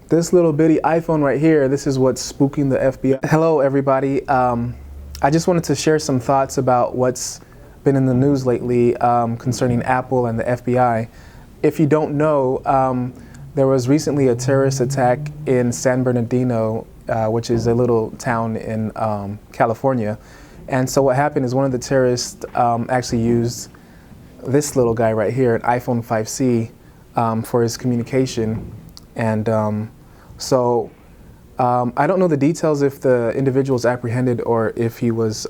This little bitty iPhone right here, this is what's spooking the FBI. Hello everybody. I just wanted to share some thoughts about what's been in the news lately concerning Apple and the FBI. If you don't know, there was recently a terrorist attack in San Bernardino, which is a little town in California. And so what happened is one of the terrorists actually used this little guy right here, an iPhone 5C, for his communication. And I don't know the details if the individual was apprehended or if he was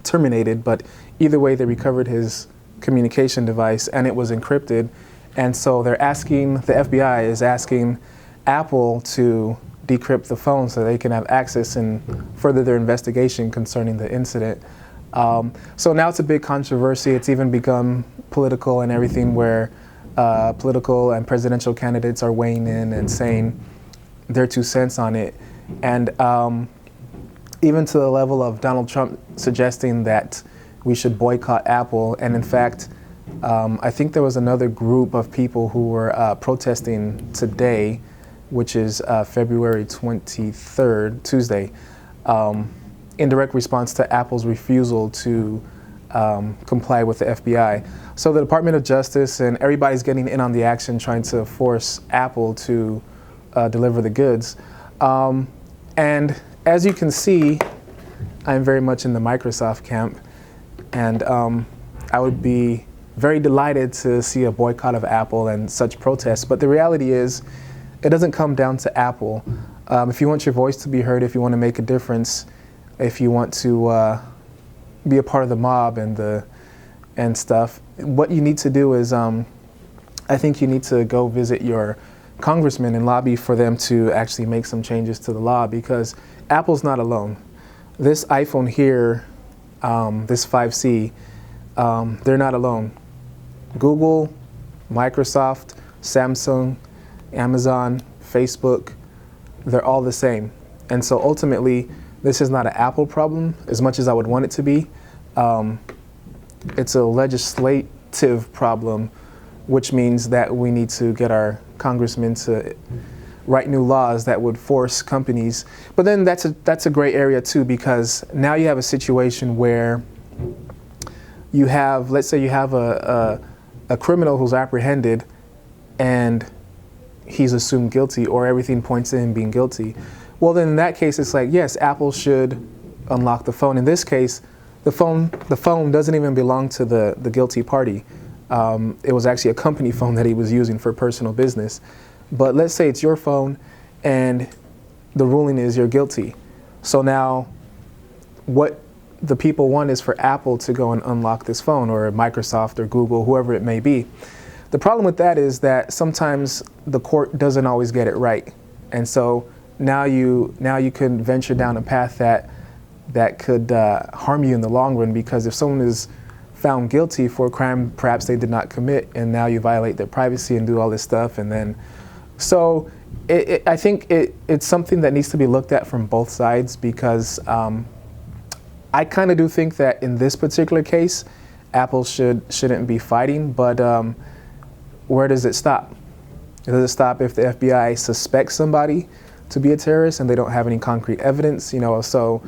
terminated, but either way they recovered his communication device and it was encrypted. And so they're asking, the FBI is asking Apple to decrypt the phone so they can have access and further their investigation concerning the incident. So now it's a big controversy. It's even become political and everything, where political and presidential candidates are weighing in and saying their 2 cents on it. And even to the level of Donald Trump suggesting that we should boycott Apple. And in fact, I think there was another group of people who were protesting today, which is February 23rd, Tuesday, in direct response to Apple's refusal to comply with the FBI. So the Department of Justice and everybody's getting in on the action, trying to force Apple to deliver the goods. And as you can see, I'm very much in the Microsoft camp, and I would be very delighted to see a boycott of Apple and such protests. But the reality is, it doesn't come down to Apple. If you want your voice to be heard, if you want to make a difference, if you want to be a part of the mob and stuff, what you need to do is, I think you need to go visit your congressman and lobby for them to actually make some changes to the law, because Apple's not alone. This iPhone here, this 5C, they're not alone. Google, Microsoft, Samsung, Amazon, Facebook, they're all the same. And so ultimately, this is not an Apple problem as much as I would want it to be. It's a legislative problem, which means that we need to get our congressmen to write new laws that would force companies. But then that's a gray area too, because now you have a situation where you have, let's say you have a criminal who's apprehended and he's assumed guilty, or everything points to him being guilty. Well, then in that case, it's like, yes, Apple should unlock the phone. In this case, the phone doesn't even belong to the guilty party. It was actually a company phone that he was using for personal business. But let's say it's your phone and the ruling is you're guilty. So now what the people want is for Apple to go and unlock this phone, or Microsoft or Google, whoever it may be. The problem with that is that sometimes the court doesn't always get it right. And so now you can venture down a path that could harm you in the long run, because if someone is found guilty for a crime perhaps they did not commit, and now you violate their privacy and do all this stuff, and then so I think it's something that needs to be looked at from both sides, because I kind of do think that in this particular case Apple shouldn't be fighting, but where does it stop? Does it stop if the FBI suspects somebody to be a terrorist and they don't have any concrete evidence? So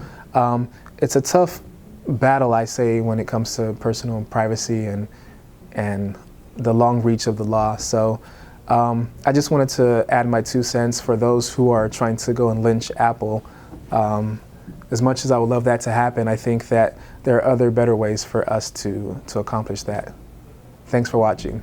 it's a tough battle, I say, when it comes to personal privacy and the long reach of the law. So I just wanted to add my 2 cents for those who are trying to go and lynch Apple. As much as I would love that to happen, I think that there are other better ways for us to accomplish that. Thanks for watching.